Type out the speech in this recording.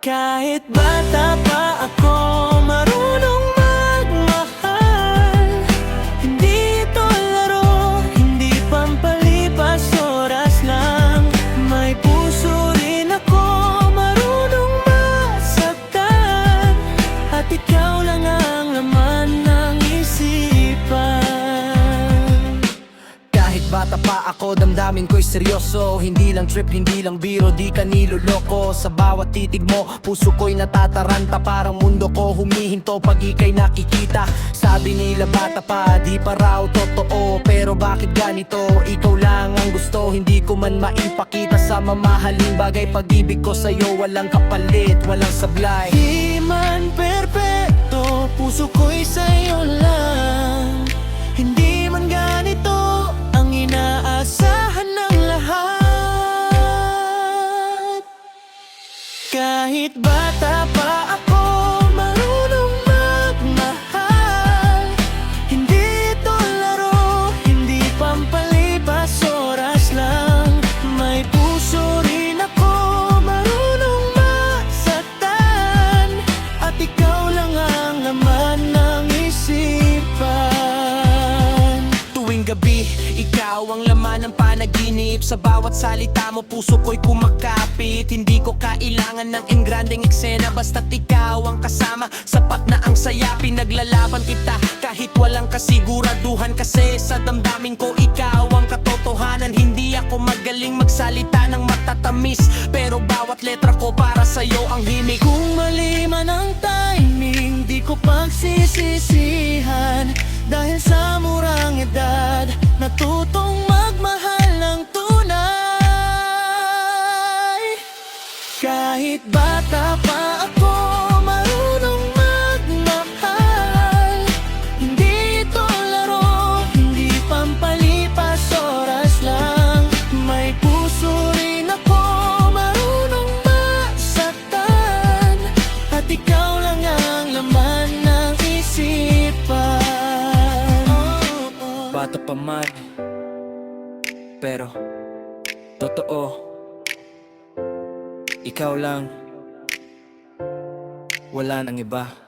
Kahit bata pa ako, marunong magmahal. Hindi ito laro, hindi pampalipas oras lang. May puso rin ako, marunong masaktan. At ikaw lang ang laman ng isipan. Kahit bata pa ako, damdamin ko'y seryoso. Hindi lang trip, hindi lang biro, di ka niloloko. Sa bawat titig mo, puso ko'y natataranta. Parang mundo ko humihinto pag ika'y nakikita. Sabi nila bata pa, di pa raw totoo. Pero bakit ganito? Ikaw lang ang gusto, hindi ko man maipakita. Sa mamahaling bagay, pag-ibig ko sa'yo walang kapalit, walang sablay. Di man perpekto, puso ko'y sa'yo lang. Hindi man ganito ang inaasahan ng lahat. Kahit bata pa ako, marunong magmahal. Hindi ito laro, hindi pampalipas oras lang. May puso rin ako, marunong masaktan. At ikaw lang ang laman ng isipan. Tuwing gabi, ikaw ang laman ng panaginip. Sa bawat salita mo, puso ko'y kumakapit. Hindi ko kailangan ng engrandeng eksena, basta't ikaw ang kasama. Sapat na ang saya, pinaglalaban kita kahit walang kasiguraduhan. Kasi sa damdamin ko, ikaw ang katotohanan. Hindi ako magaling magsalita ng matatamis, pero bawat letra ko para sa'yo ang himig. Kung mali man ang timing, di ko pagsisisihan. Dahil sa murang edad, natutong magmahal ng tunay. Kahit bata pa ako, marunong magmahal. Hindi ito laro, hindi pampalipas oras lang. May puso rin ako, marunong masaktan. At ikaw lang ang laman ng isipan. Bata pa man, pero totoo. Ikaw lang, wala nang iba.